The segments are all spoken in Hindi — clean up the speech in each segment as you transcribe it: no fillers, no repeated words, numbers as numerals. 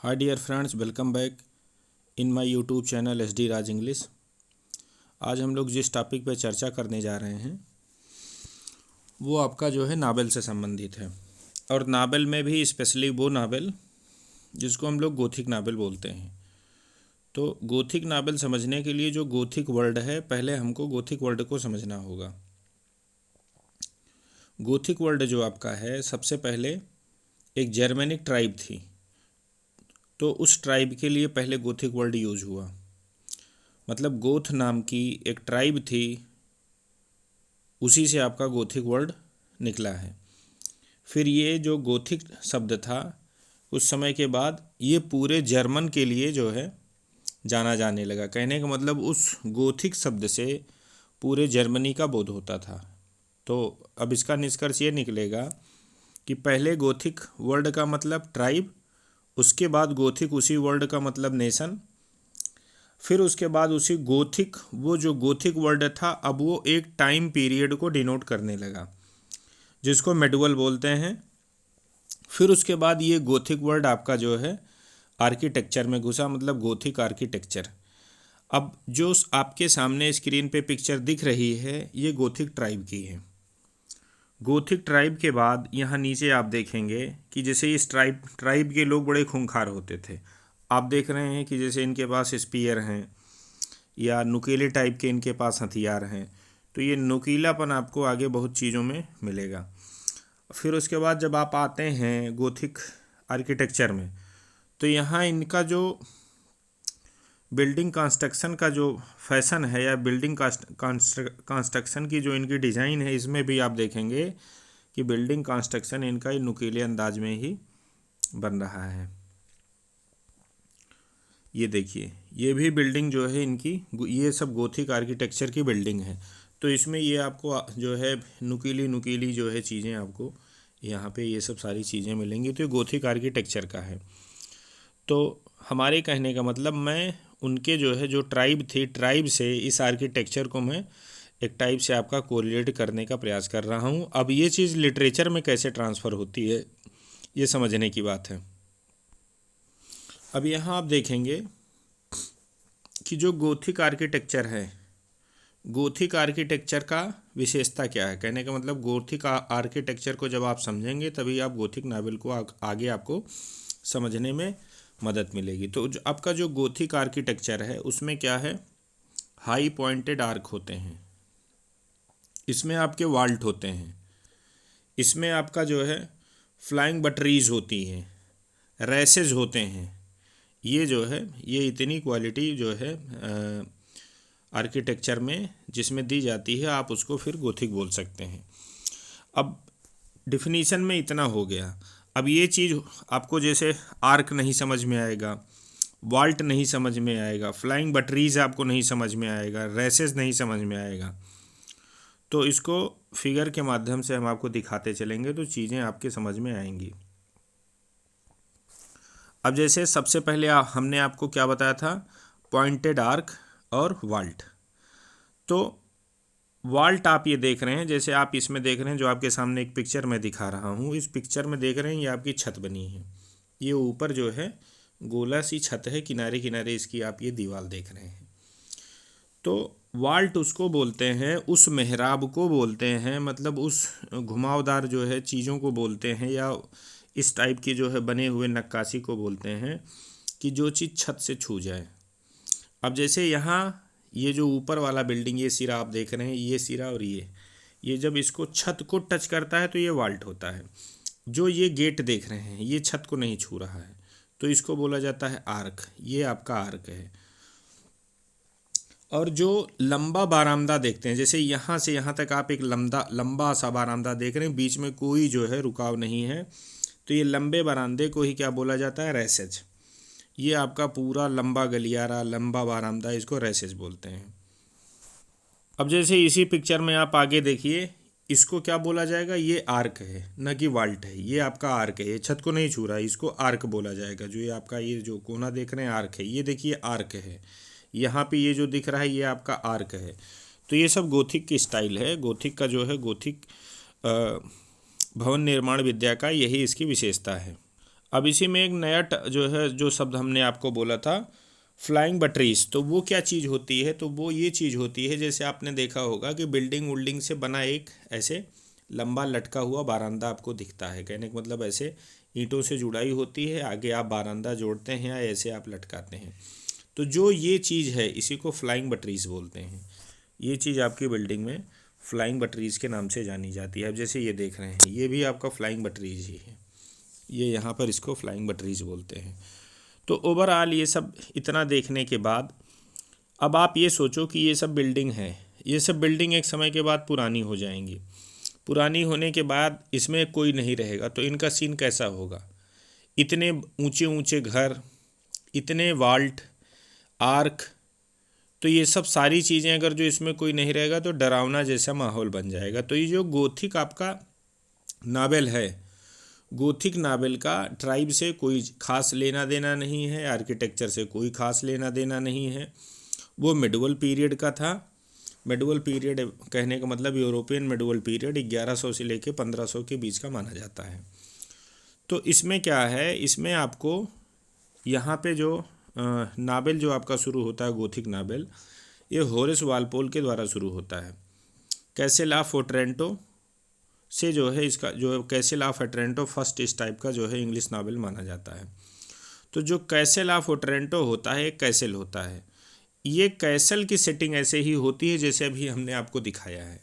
Hi dear friends, welcome back in my YouTube channel S D Raj English. आज हम लोग जिस टॉपिक पर चर्चा करने जा रहे हैं वो आपका जो है नावल से संबंधित है, और नावल में भी स्पेशली वो नावल जिसको हम लोग गोथिक नावल बोलते हैं। तो गोथिक नावल समझने के लिए जो गोथिक वर्ड है, पहले हमको गोथिक वर्ड को समझना होगा। गोथिक वर्ड जो आपका है, सबसे पहले एक जर्मेनिक ट्राइब थी, तो उस ट्राइब के लिए पहले गोथिक वर्ड यूज हुआ। मतलब गोथ नाम की एक ट्राइब थी, उसी से आपका गोथिक वर्ड निकला है। फिर ये जो गोथिक शब्द था, उस समय के बाद ये पूरे जर्मन के लिए जो है जाना जाने लगा। कहने का मतलब उस गोथिक शब्द से पूरे जर्मनी का बोध होता था। तो अब इसका निष्कर्ष ये निकलेगा कि पहले गोथिक वर्ड का मतलब ट्राइब, उसके बाद गोथिक उसी वर्ड का मतलब नेशन, फिर उसके बाद उसी गोथिक, वो जो गोथिक वर्ड था अब वो एक टाइम पीरियड को डिनोट करने लगा जिसको मेडुअल बोलते हैं। फिर उसके बाद ये गोथिक वर्ड आपका जो है आर्किटेक्चर में घुसा, मतलब गोथिक आर्किटेक्चर। अब जो आपके सामने स्क्रीन पे पिक्चर दिख रही है ये गोथिक ट्राइब की है। गोथिक ट्राइब के बाद यहाँ नीचे आप देखेंगे कि जैसे इस ट्राइब के लोग बड़े खूंखार होते थे। आप देख रहे हैं कि जैसे इनके पास स्पीयर हैं या नुकीले टाइप के इनके पास हथियार हैं, तो ये नुकीलापन आपको आगे बहुत चीज़ों में मिलेगा। फिर उसके बाद जब आप आते हैं गोथिक आर्किटेक्चर में, तो यहाँ इनका जो बिल्डिंग कंस्ट्रक्शन का जो फैशन है या बिल्डिंग कंस्ट्रक्शन की जो इनकी डिज़ाइन है, इसमें भी आप देखेंगे कि बिल्डिंग कंस्ट्रक्शन इनका नुकीले अंदाज में ही बन रहा है। ये देखिए, ये भी बिल्डिंग जो है इनकी, ये सब गोथिक आर्किटेक्चर की बिल्डिंग है। तो इसमें ये आपको जो है नुकीली नुकीली जो है चीज़ें आपको यहाँ पे ये सब सारी चीज़ें मिलेंगी। तो ये गोथिक आर्किटेक्चर का है। तो हमारे कहने का मतलब, मैं उनके जो है जो ट्राइब थी, ट्राइब से इस आर्किटेक्चर को मैं एक टाइप से आपका कोरिलेट करने का प्रयास कर रहा हूँ। अब ये चीज़ लिटरेचर में कैसे ट्रांसफ़र होती है ये समझने की बात है। अब यहाँ आप देखेंगे कि जो गोथिक आर्किटेक्चर है, गोथिक आर्किटेक्चर का विशेषता क्या है। कहने का मतलब गोथिक आर्किटेक्चर को जब आप समझेंगे तभी आप गोथिक नावल को आगे आपको समझने में मदद मिलेगी। तो आपका जो गोथिक आर्किटेक्चर है उसमें क्या है, हाई पॉइंटेड आर्क होते हैं, इसमें आपके वाल्ट होते हैं, इसमें आपका जो है फ्लाइंग बटरीज होती हैं, रेसेज होते हैं। ये जो है ये इतनी क्वालिटी जो है आर्किटेक्चर में जिसमें दी जाती है, आप उसको फिर गोथिक बोल सकते हैं। अब डिफिनीशन में इतना हो गया। अब ये चीज़ आपको जैसे आर्क नहीं समझ में आएगा, वाल्ट नहीं समझ में आएगा, फ्लाइंग बटरीज आपको नहीं समझ में आएगा, रेसेस नहीं समझ में आएगा, तो इसको फिगर के माध्यम से हम आपको दिखाते चलेंगे तो चीज़ें आपके समझ में आएंगी। अब जैसे सबसे पहले हमने आपको क्या बताया था, पॉइंटेड आर्क और वाल्ट। तो वाल्ट आप ये देख रहे हैं, जैसे आप इसमें देख रहे हैं, जो आपके सामने एक पिक्चर मैं दिखा रहा हूँ, इस पिक्चर में देख रहे हैं ये आपकी छत बनी है। ये ऊपर जो है गोला सी छत है, किनारे किनारे इसकी आप ये दीवार देख रहे हैं। तो वाल्ट उसको बोलते हैं, उस मेहराब को बोलते हैं, मतलब उस घुमावदार जो है चीज़ों को बोलते हैं, या इस टाइप की जो है बने हुए नक्काशी को बोलते हैं कि जो चीज़ छत से छू जाए। अब जैसे यहाँ ये जो ऊपर वाला बिल्डिंग, ये सिरा आप देख रहे हैं, ये सिरा और ये जब इसको छत को टच करता है तो ये वाल्ट होता है। जो ये गेट देख रहे हैं ये छत को नहीं छू रहा है, तो इसको बोला जाता है आर्क। ये आपका आर्क है। और जो लंबा बारामदा देखते हैं, जैसे यहाँ से यहाँ तक आप एक लंबा सा बारामदा देख रहे हैं, बीच में कोई जो है रुकाव नहीं है, तो ये लंबे बरामदे को ही क्या बोला जाता है, रैसेज। ये आपका पूरा लंबा गलियारा, लंबा बारामदा, इसको रैसेज बोलते हैं। अब जैसे इसी पिक्चर में आप आगे देखिए, इसको क्या बोला जाएगा, ये आर्क है, न कि वाल्ट है। ये आपका आर्क है, ये छत को नहीं छू रहा है, इसको आर्क बोला जाएगा। जो ये आपका ये जो कोना देख रहे हैं आर्क है, ये देखिए आर्क है। यहाँ पे ये जो दिख रहा है ये आपका आर्क है। तो ये सब गोथिक की स्टाइल है। गोथिक का जो है, गोथिक भवन निर्माण विद्या का यही इसकी विशेषता है। अब इसी में एक नया जो है जो शब्द हमने आपको बोला था फ्लाइंग बटरीज, तो वो क्या चीज़ होती है? तो वो ये चीज़ होती है, जैसे आपने देखा होगा कि बिल्डिंग उल्डिंग से बना एक ऐसे लंबा लटका हुआ बारांदा आपको दिखता है। कहने का मतलब ऐसे ईंटों से जुड़ाई होती है, आगे आप बारांदा जोड़ते हैं या ऐसे आप लटकाते हैं। तो जो ये चीज़ है इसी को फ्लाइंग बटरीज बोलते हैं। ये चीज़ आपकी बिल्डिंग में फ्लाइंग बटरीज के नाम से जानी जाती है। अब जैसे ये देख रहे हैं, ये भी आपका फ्लाइंग बटरीज ही है। ये यहाँ पर इसको फ्लाइंग बटरीज बोलते हैं। तो ओवरऑल ये सब इतना देखने के बाद अब आप ये सोचो कि ये सब बिल्डिंग है, ये सब बिल्डिंग एक समय के बाद पुरानी हो जाएंगी। पुरानी होने के बाद इसमें कोई नहीं रहेगा, तो इनका सीन कैसा होगा? इतने ऊंचे ऊंचे घर, इतने वाल्ट, आर्क, तो ये सब सारी चीज़ें अगर जो इसमें कोई नहीं रहेगा तो डरावना जैसा माहौल बन जाएगा। तो ये जो गोथिक आपका नावेल है, गोथिक नावेल का ट्राइब से कोई खास लेना देना नहीं है, आर्किटेक्चर से कोई खास लेना देना नहीं है। वो मिडवल पीरियड का था। मिडवल पीरियड कहने का मतलब यूरोपियन मिडवल पीरियड 1100 से लेके 1500 के बीच का माना जाता है। तो इसमें क्या है, इसमें आपको यहाँ पे जो नावेल जो आपका शुरू होता है गोथिक नावेल, ये होरेस वालपोल के द्वारा शुरू होता है। कैसल ऑफ ओट्रेंटो से जो है इसका जो कैसल ऑफ ओट्रेंटो फर्स्ट इस टाइप का जो है इंग्लिश नावल माना जाता है। तो जो कैसल ऑफ ओट्रेंटो होता है, कैसल होता है, ये कैसल की सेटिंग ऐसे ही होती है जैसे अभी हमने आपको दिखाया है,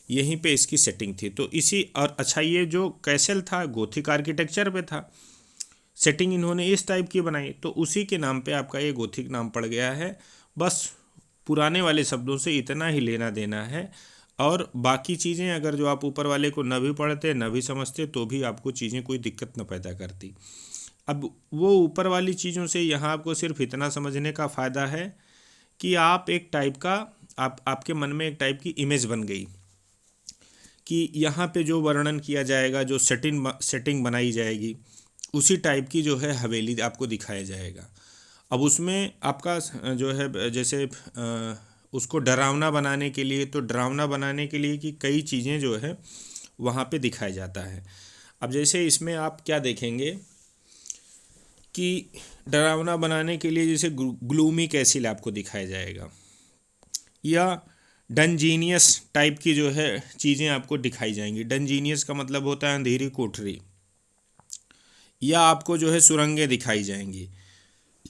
यहीं पे इसकी सेटिंग थी। तो इसी और अच्छा, ये जो कैसल था गोथिक आर्किटेक्चर पे था, सेटिंग इन्होंने इस टाइप की बनाई, तो उसी के नाम पे आपका ये गोथिक नाम पड़ गया है। बस पुराने वाले शब्दों से इतना ही लेना देना है, और बाकी चीज़ें अगर जो आप ऊपर वाले को न भी पढ़ते न भी समझते तो भी आपको चीज़ें कोई दिक्कत न पैदा करती। अब वो ऊपर वाली चीज़ों से यहाँ आपको सिर्फ इतना समझने का फ़ायदा है कि आप एक टाइप का आपके मन में एक टाइप की इमेज बन गई कि यहाँ पे जो वर्णन किया जाएगा, जो सेटिंग बनाई जाएगी, उसी टाइप की जो है हवेली आपको दिखाया जाएगा। अब उसमें आपका जो है जैसे उसको डरावना बनाने के लिए, तो डरावना बनाने के लिए कि कई चीज़ें जो है वहाँ पे दिखाया जाता है। अब जैसे इसमें आप क्या देखेंगे कि डरावना बनाने के लिए जैसे ग्लूमी कैसिल आपको दिखाया जाएगा, या डंजीनियस टाइप की जो है चीज़ें आपको दिखाई जाएंगी। डंजीनियस का मतलब होता है अंधेरी कोठरी, या आपको जो है सुरंगें दिखाई जाएंगी,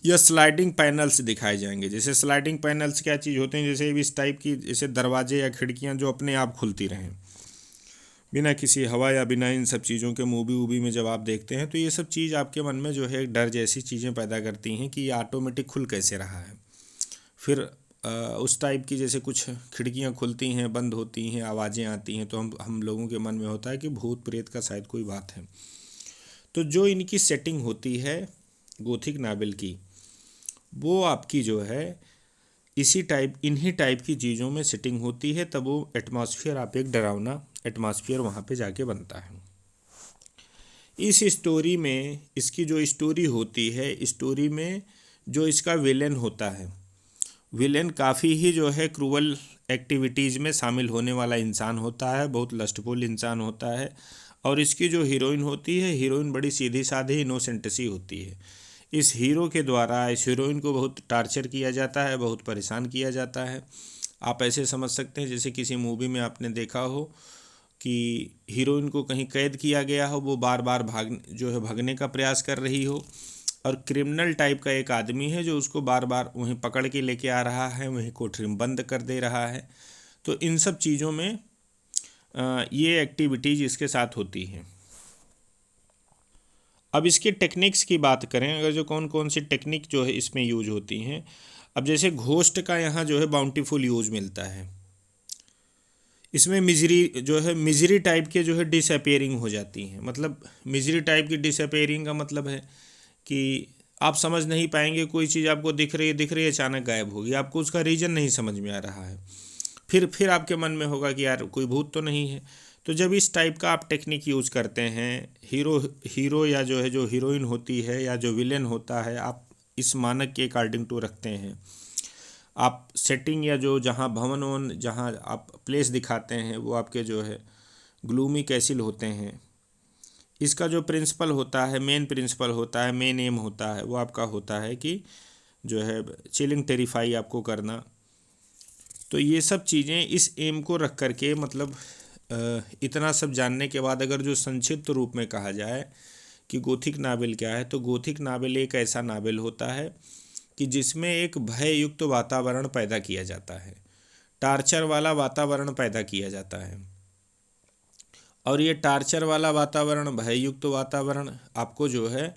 या स्लाइडिंग पैनल्स दिखाए जाएंगे। जैसे स्लाइडिंग पैनल्स क्या चीज़ होते हैं, जैसे इस टाइप की जैसे दरवाजे या खिड़कियां जो अपने आप खुलती रहें बिना किसी हवा या बिना इन सब चीज़ों के। मूवी वूवी में जब आप देखते हैं तो ये सब चीज़ आपके मन में जो है एक डर जैसी चीज़ें पैदा करती हैं कि ये ऑटोमेटिक खुल कैसे रहा है। फिर उस टाइप की जैसे कुछ खिड़कियां खुलती हैं, बंद होती हैं, आवाज़ें आती हैं, तो हम लोगों के मन में होता है कि भूत प्रेत का शायद कोई बात है। तो जो इनकी सेटिंग होती है गोथिक नावल की, वो आपकी जो है इन्हीं टाइप की चीज़ों में सेटिंग होती है, तब वो एटमॉस्फेयर आप एक डरावना एटमॉस्फेयर वहाँ पे जाके बनता है। इस स्टोरी में इसकी जो स्टोरी होती है, स्टोरी में जो इसका विलेन होता है, विलेन काफ़ी ही जो है क्रूअल एक्टिविटीज़ में शामिल होने वाला इंसान होता है, बहुत लस्टफुल इंसान होता है। और इसकी जो हीरोइन होती है, हीरोइन बड़ी सीधी साधी इनोसेंट सी होती है। इस हीरो के द्वारा इस हीरोइन को बहुत टार्चर किया जाता है, बहुत परेशान किया जाता है। आप ऐसे समझ सकते हैं जैसे किसी मूवी में आपने देखा हो कि हीरोइन को कहीं कैद किया गया हो, वो बार बार भागने का प्रयास कर रही हो, और क्रिमिनल टाइप का एक आदमी है जो उसको बार बार वहीं पकड़ के लेके आ रहा है, वहीं कोठरी में बंद कर दे रहा है। तो इन सब चीज़ों में ये एक्टिविटीज़ इसके साथ होती हैं। अब इसकी टेक्निक्स की बात करें, अगर जो कौन कौन सी टेक्निक जो है इसमें यूज होती हैं। अब जैसे घोस्ट का यहाँ जो है बाउंटीफुल यूज मिलता है। इसमें मिजरी टाइप के जो है डिसअपेयरिंग हो जाती हैं। मतलब मिजरी टाइप की डिसअपेयरिंग का मतलब है कि आप समझ नहीं पाएंगे, कोई चीज़ आपको दिख रही है अचानक गायब होगी, आपको उसका रीज़न नहीं समझ में आ रहा है। फिर आपके मन में होगा कि यार कोई भूत तो नहीं है। तो जब इस टाइप का आप टेक्निक यूज़ करते हैं, हीरो या जो है जो हीरोइन होती है या जो विलेन होता है, आप इस मानक के अकॉर्डिंग टू रखते हैं। आप सेटिंग या जो जहाँ भवन वन जहाँ आप प्लेस दिखाते हैं वो आपके जो है ग्लूमी कैसिल होते हैं, इसका जो प्रिंसिपल होता है, मेन प्रिंसिपल होता है, मेन एम होता है, वो आपका होता है कि जो है चिलिंग टेरिफाई आपको करना। तो ये सब चीज़ें इस एम को रख करके, मतलब इतना सब जानने के बाद अगर जो संक्षिप्त रूप में कहा जाए कि गोथिक नावल क्या है, तो गोथिक नावल एक ऐसा नावल होता है कि जिसमें एक भययुक्त वातावरण पैदा किया जाता है, टार्चर वाला वातावरण पैदा किया जाता है। और ये टार्चर वाला वातावरण, भययुक्त वातावरण आपको जो है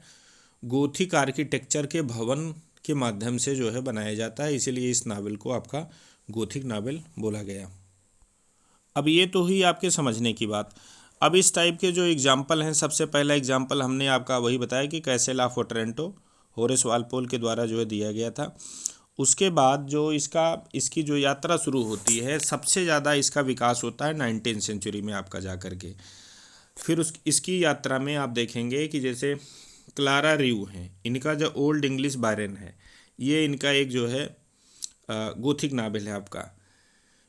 गोथिक आर्किटेक्चर के भवन के माध्यम से जो है बनाया जाता है, इसीलिए इस नावल को आपका गोथिक नावल बोला गया। अब ये तो हुई आपके समझने की बात। अब इस टाइप के जो एग्जाम्पल हैं, सबसे पहला एग्जाम्पल हमने आपका वही बताया कि कैसल ऑफ ओटरेंटो होरेस वालपोल के द्वारा जो है दिया गया था। उसके बाद जो इसकी जो यात्रा शुरू होती है, सबसे ज़्यादा इसका विकास होता है 19वीं सेंचुरी में आपका जा कर के। फिर इसकी यात्रा में आप देखेंगे कि जैसे क्लारा रिव हैं, इनका जो ओल्ड इंग्लिश बायरन है, ये इनका एक जो है गोथिक नावल है आपका।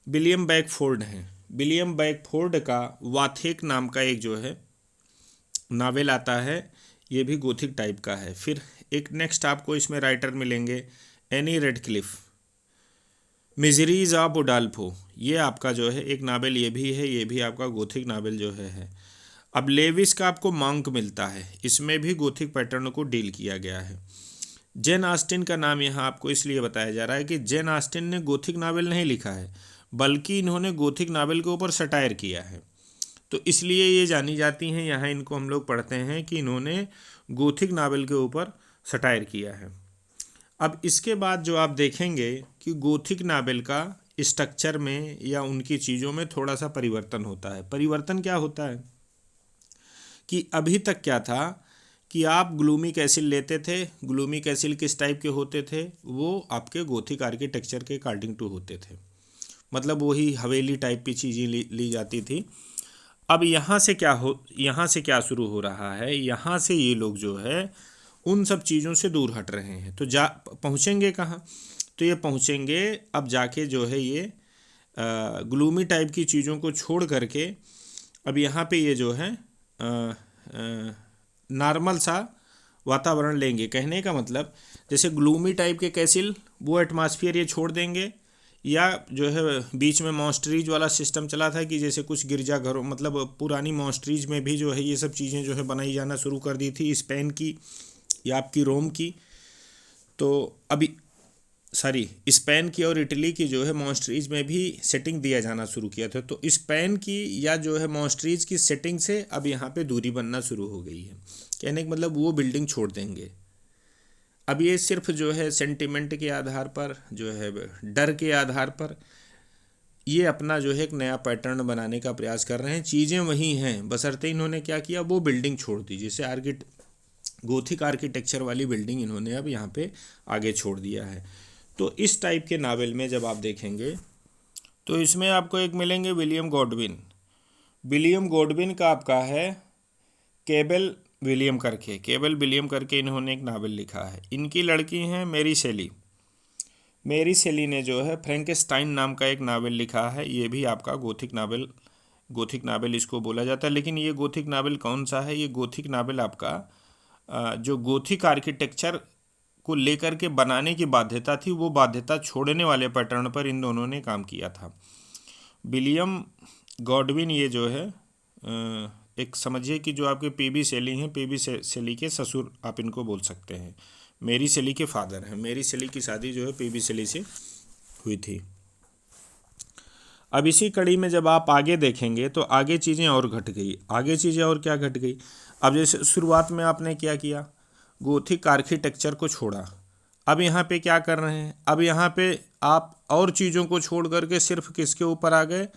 विलियम बेकफोर्ड हैं, विलियम बेकफोर्ड का वाथेक नाम का एक जो है नावल आता है, ये भी गोथिक टाइप का है। फिर एक नेक्स्ट आपको इसमें राइटर मिलेंगे एनी रेडक्लिफ, मिजरीज ऑफ उडाल्फो, ये आपका जो है एक नावल ये भी है, ये भी आपका गोथिक नावल जो है। अब लेविस का आपको मॉन्क मिलता है, इसमें भी गोथिक पैटर्न को डील किया गया है। जेन ऑस्टिन का नाम यहाँ आपको इसलिए बताया जा रहा है कि जेन ऑस्टिन ने गोथिक नावल नहीं लिखा है, बल्कि इन्होंने गोथिक नावल के ऊपर सटायर किया है, तो इसलिए ये जानी जाती हैं, यहाँ इनको हम लोग पढ़ते हैं कि इन्होंने गोथिक नावल के ऊपर सटायर किया है। अब इसके बाद जो आप देखेंगे कि गोथिक नावल का स्ट्रक्चर में या उनकी चीज़ों में थोड़ा सा परिवर्तन होता है। परिवर्तन क्या होता है कि अभी तक क्या था कि आप ग्लूमी कैसिल लेते थे, ग्लूमी कैसिल किस टाइप के होते थे, वो आपके गोथिक आर्किटेक्चर के अकॉर्डिंग टू होते थे, मतलब वही हवेली टाइप की चीज़ें ली जाती थी। अब यहाँ से क्या शुरू हो रहा है, यहाँ से ये लोग जो है उन सब चीज़ों से दूर हट रहे हैं। तो पहुँचेंगे कहाँ, तो ये पहुँचेंगे अब जाके जो है ये ग्लूमी टाइप की चीज़ों को छोड़ करके अब यहाँ पे ये जो है नॉर्मल सा वातावरण लेंगे। कहने का मतलब जैसे ग्लूमी टाइप के कैसिल, वो एटमॉस्फेयर ये छोड़ देंगे, या जो है बीच में मॉन्स्ट्रीज वाला सिस्टम चला था कि जैसे कुछ गिरजाघरों, मतलब पुरानी मॉन्स्ट्रीज में भी जो है ये सब चीज़ें जो है बनाई जाना शुरू कर दी थी, स्पेन की या आपकी रोम की। तो अभी स्पेन की और इटली की जो है मॉन्स्ट्रीज में भी सेटिंग दिया जाना शुरू किया था। तो स्पेन की या जो है मॉन्स्ट्रीज की सेटिंग से अब यहाँ पे दूरी बनना शुरू हो गई है। कहने का मतलब वो बिल्डिंग छोड़ देंगे। अब ये सिर्फ जो है सेंटिमेंट के आधार पर, जो है डर के आधार पर ये अपना जो है एक नया पैटर्न बनाने का प्रयास कर रहे हैं। चीज़ें वही हैं, बशर्ते इन्होंने क्या किया, वो बिल्डिंग छोड़ दी, जैसे गोथिक आर्किटेक्चर वाली बिल्डिंग इन्होंने अब यहाँ पे आगे छोड़ दिया है। तो इस टाइप के नावल में जब आप देखेंगे तो इसमें आपको एक मिलेंगे विलियम गॉडविन। विलियम गॉडविन का आपका है केबल विलियम करके इन्होंने एक नावल लिखा है। इनकी लड़की हैं मैरी शेली। मैरी शेली ने जो है फ्रैंकेस्टाइन नाम का एक नावल लिखा है, ये भी आपका गोथिक नावल इसको बोला जाता है। लेकिन ये गोथिक नावल कौन सा है, ये गोथिक नावल आपका जो गोथिक आर्किटेक्चर को लेकर के बनाने की बाध्यता थी, वो बाध्यता छोड़ने वाले पैटर्न पर इन दोनों ने काम किया था। विलियम गॉडविन ये जो है एक समझिए कि जो आपके पीबी शेली हैं, पीबी शेली के ससुर आप इनको बोल सकते हैं, मेरी शेली के फादर हैं। मेरी शेली की शादी जो है पीबी शेली से हुई थी। अब इसी कड़ी में जब आप आगे देखेंगे तो आगे चीज़ें और घट गई। आगे चीज़ें और क्या घट गई, अब जैसे शुरुआत में आपने क्या किया, गोथिक आर्किटेक्चर को छोड़ा। अब यहाँ पे क्या कर रहे हैं, अब यहाँ पे आप और चीज़ों को छोड़ करके सिर्फ किसके ऊपर आ गए,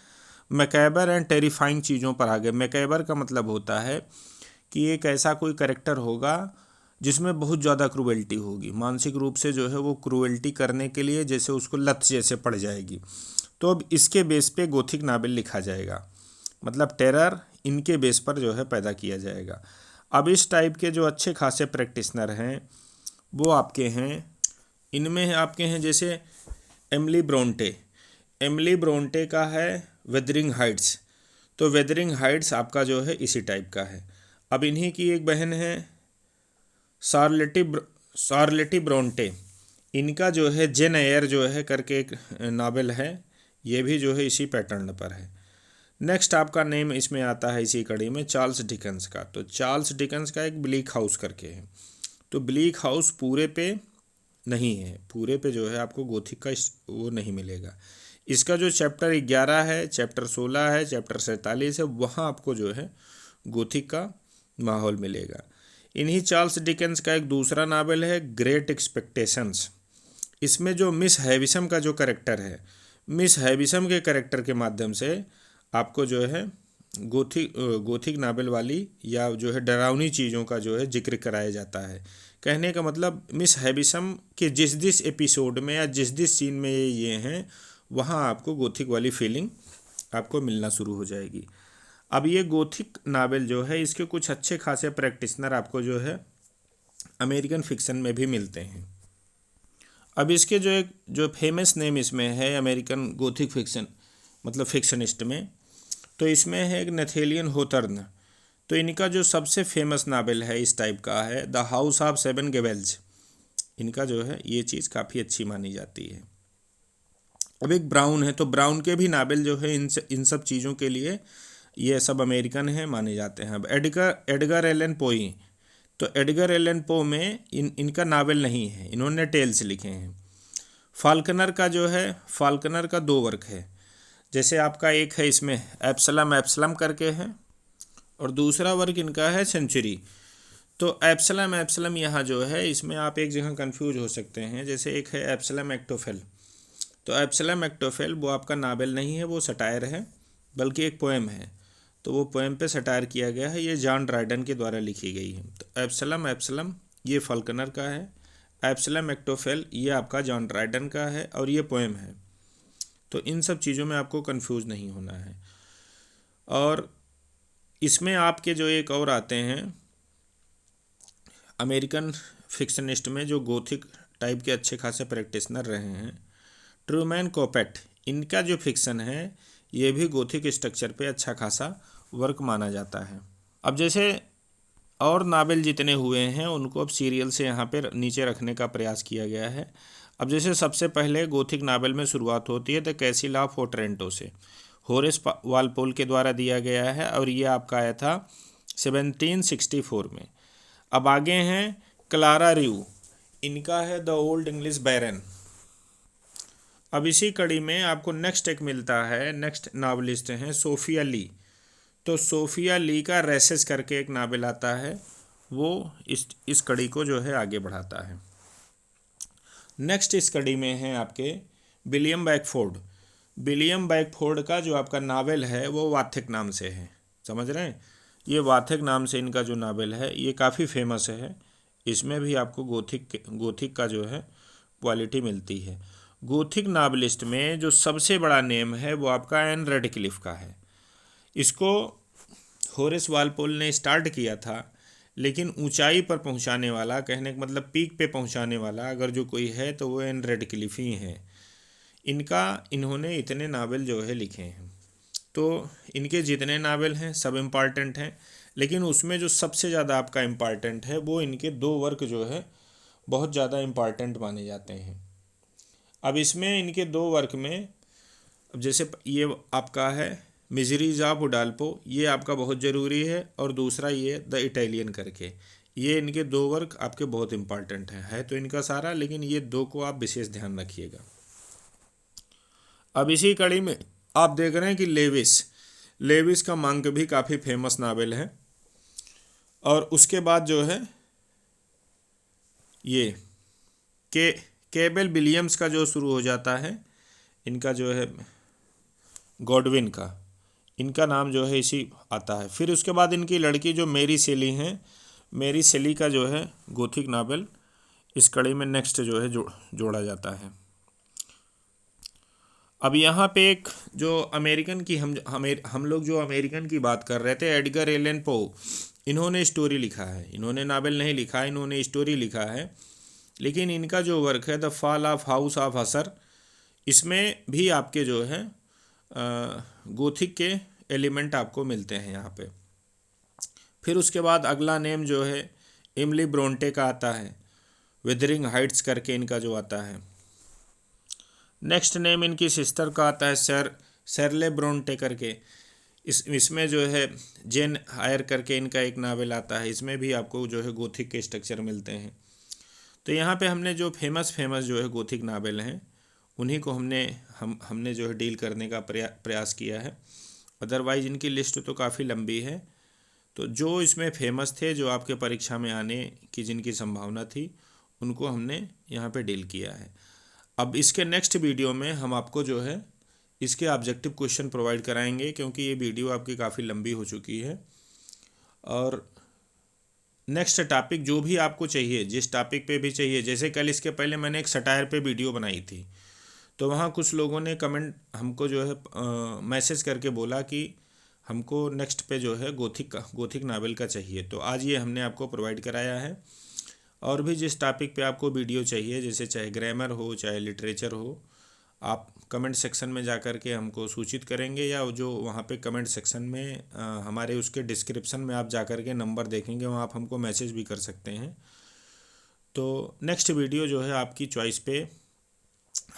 मैकेबर एंड टेरिफाइंग चीज़ों पर आ गए। मैकेबर का मतलब होता है कि एक ऐसा कोई कैरेक्टर होगा जिसमें बहुत ज़्यादा क्रूएल्टी होगी, मानसिक रूप से जो है वो क्रूएल्टी करने के लिए जैसे उसको लत जैसे पड़ जाएगी। तो अब इसके बेस पे गोथिक नावल लिखा जाएगा, मतलब टेरर इनके बेस पर जो है पैदा किया जाएगा। अब इस टाइप के जो अच्छे खासे प्रैक्टिशनर हैं वो आपके हैं, इनमें आपके हैं जैसे एमिली ब्रोंटे का है वेदरिंग हाइट्स। तो वेदरिंग हाइट्स आपका जो है इसी टाइप का है। अब इन्हीं की एक बहन है शार्लेटी ब्रोंटे। इनका जो है जेन एयर जो है करके एक नावल है, ये भी जो है इसी पैटर्न पर है। नेक्स्ट आपका नेम इसमें आता है इसी कड़ी में चार्ल्स डिकेंस का। तो चार्ल्स डिकेंस का एक ब्लीक हाउस करके है। तो ब्लीक हाउस पूरे पे नहीं है, पूरे पे जो है आपको गोथिक का वो नहीं मिलेगा। इसका जो चैप्टर 11 है, चैप्टर 16 है, चैप्टर 47 है, वहाँ आपको जो है गोथिक का माहौल मिलेगा। इन्हीं चार्ल्स डिकेंस का एक दूसरा नावल है ग्रेट एक्सपेक्टेशंस। इसमें जो मिस हैविसम का जो करेक्टर है, मिस हैविसम के करेक्टर के माध्यम से आपको जो है गोथिक नावल वाली या जो है डरावनी चीज़ों का जो है जिक्र कराया जाता है। कहने का मतलब मिस हैविसम के जिस जिस एपिसोड में या जिस जिस सीन में ये हैं, वहाँ आपको गोथिक वाली फीलिंग आपको मिलना शुरू हो जाएगी। अब ये गोथिक नावल जो है इसके कुछ अच्छे खासे प्रैक्टिशनर आपको जो है अमेरिकन फिक्शन में भी मिलते हैं। अब इसके जो फेमस नेम इसमें है अमेरिकन गोथिक फिक्शन मतलब फिक्शनिस्ट में, तो इसमें है एक नेथेलियन होथर्न। तो इनका जो सबसे फेमस नावल है इस टाइप का है द हाउस ऑफ सेवन गेवेल्स। इनका जो है ये चीज़ काफ़ी अच्छी मानी जाती है। अब एक ब्राउन है, तो ब्राउन के भी नावल जो है इन सब चीज़ों के लिए ये सब अमेरिकन हैं माने जाते हैं। अब एडगर एलन पोई, तो एडगर एलन पो में इनका नावल नहीं है, इन्होंने टेल्स लिखे हैं। फाल्कनर का जो है, फाल्कनर का 2 वर्क है। जैसे आपका एक है इसमें एप्सलम करके है और दूसरा वर्क इनका है सेंचुरी। तो एप्सलम यहाँ जो है इसमें आप एक जगह कंफ्यूज हो सकते हैं। जैसे एक है एप्सलम एक्टोफेल, तो एप्सलम एक्टोफेल वो आपका नावल नहीं है, वो सटायर है, बल्कि एक पोएम है। तो वो पोएम पे सटायर किया गया है, ये जॉन ड्राइडन के द्वारा लिखी गई है। तो एप्सलम ये फाल्कनर का है, एप्सलम एक्टोफेल ये आपका जॉन ड्राइडन का है और ये पोएम है। तो इन सब चीज़ों में आपको कंफ्यूज नहीं होना है। और इसमें आपके जो एक और आते हैं अमेरिकन फिक्शनिस्ट में जो गोथिक टाइप के अच्छे खासे प्रैक्टिशनर रहे हैं, ट्रूमैन कैपोट। इनका जो फिक्शन है ये भी गोथिक स्ट्रक्चर पे अच्छा खासा वर्क माना जाता है। अब जैसे और नावल जितने हुए हैं उनको अब सीरियल से यहाँ पे नीचे रखने का प्रयास किया गया है। अब जैसे सबसे पहले गोथिक नावल में शुरुआत होती है द कैसिल ऑफ ओटरेंटो से, होरेस वालपोल के द्वारा दिया गया है और ये आपका आया था 1764 में। अब आगे हैं क्लारा रिव, इनका है द ओल्ड इंग्लिश बैरन। अब इसी कड़ी में आपको नेक्स्ट एक मिलता है, नेक्स्ट नावलिस्ट हैं सोफिया ली। तो सोफिया ली का रेसेस करके एक नावल आता है, वो इस कड़ी को जो है आगे बढ़ाता है। नेक्स्ट इस कड़ी में है आपके विलियम बैकफोर्ड। विलियम बैकफोर्ड का जो आपका नावल है वो वाथिक नाम से है, समझ रहे हैं। ये वाथिक नाम से इनका जो नावल है ये काफ़ी फेमस है। इसमें भी आपको गोथिक का जो है क्वालिटी मिलती है। गोथिक नावलिस्ट में जो सबसे बड़ा नेम है वो आपका एन रेडक्लिफ का है। इसको होरेस वालपोल ने स्टार्ट किया था, लेकिन ऊंचाई पर पहुंचाने वाला, कहने का मतलब पीक पे पहुंचाने वाला अगर जो कोई है तो वो एन रेडक्लिफ ही है। इन्होंने इतने नावल जो है लिखे हैं, तो इनके जितने नावल हैं सब इम्पॉर्टेंट हैं, लेकिन उसमें जो सबसे ज़्यादा आपका इम्पॉर्टेंट है वो इनके 2 वर्क जो है बहुत ज़्यादा इम्पॉर्टेंट माने जाते हैं। अब इसमें इनके 2 वर्क में, अब जैसे ये आपका है मिजरीज ऑफ उडाल्पो, ये आपका बहुत ज़रूरी है, और दूसरा ये द इटालियन करके, ये इनके 2 वर्क आपके बहुत इम्पॉर्टेंट हैं। है तो इनका सारा, लेकिन ये 2 को आप विशेष ध्यान रखिएगा। अब इसी कड़ी में आप देख रहे हैं कि लेविस का मंक भी काफ़ी फेमस नावल है। और उसके बाद जो है ये केबल विलियम्स का जो शुरू हो जाता है, इनका जो है गॉडविन का, इनका नाम जो है इसी आता है। फिर उसके बाद इनकी लड़की जो मेरी सेली हैं, मेरी सेली का जो है गोथिक नावल इस कड़ी में नेक्स्ट जो है जोड़ा जाता है। अब यहाँ पे एक जो अमेरिकन की हम लोग जो अमेरिकन की बात कर रहे थे, एडगर एलन पो, इन्होंने स्टोरी लिखा है, इन्होंने नावल नहीं लिखा, इन्होंने स्टोरी लिखा है। लेकिन इनका जो वर्क है the fall of house of असर, इसमें भी आपके जो है गोथिक के एलिमेंट आपको मिलते हैं यहाँ पे। फिर उसके बाद अगला नेम जो है इमली ब्रोंटे का आता है, विदरिंग हाइट्स करके इनका जो आता है। नेक्स्ट नेम इनकी सिस्टर का आता है शर्ले ब्रोंटे करके। इसमें जो है जेन हायर करके इनका एक नावल आता है, इसमें भी आपको जो है गोथिक के स्ट्रक्चर मिलते हैं। तो यहाँ पे हमने जो फेमस जो है गोथिक नावल हैं उन्हीं को हमने जो है डील करने का प्रयास किया है। अदरवाइज इनकी लिस्ट तो काफ़ी लंबी है, तो जो इसमें फेमस थे, जो आपके परीक्षा में आने की जिनकी संभावना थी, उनको हमने यहाँ पे डील किया है। अब इसके नेक्स्ट वीडियो में हम आपको जो है इसके ऑब्जेक्टिव क्वेश्चन प्रोवाइड कराएंगे, क्योंकि ये वीडियो आपकी काफ़ी लंबी हो चुकी है। और नेक्स्ट टॉपिक जो भी आपको चाहिए, जिस टॉपिक पे भी चाहिए, जैसे कल इसके पहले मैंने एक सटायर पे वीडियो बनाई थी, तो वहाँ कुछ लोगों ने कमेंट हमको जो है मैसेज करके बोला कि हमको नेक्स्ट पे जो है गोथिक नावल का चाहिए, तो आज ये हमने आपको प्रोवाइड कराया है। और भी जिस टॉपिक पे आपको वीडियो चाहिए, जैसे चाहे ग्रामर हो चाहे लिटरेचर हो, आप कमेंट सेक्शन में जा कर के हमको सूचित करेंगे, या जो वहाँ पे कमेंट सेक्शन में हमारे उसके डिस्क्रिप्शन में आप जा कर के नंबर देखेंगे, वहाँ आप हमको मैसेज भी कर सकते हैं। तो नेक्स्ट वीडियो जो है आपकी चॉइस पे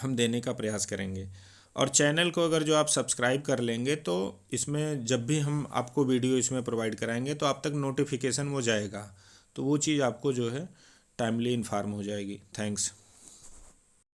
हम देने का प्रयास करेंगे। और चैनल को अगर जो आप सब्सक्राइब कर लेंगे, तो इसमें जब भी हम आपको वीडियो इसमें प्रोवाइड कराएंगे तो आप तक नोटिफिकेशन वो जाएगा, तो वो चीज़ आपको जो है टाइमली इन्फॉर्म हो जाएगी। थैंक्स।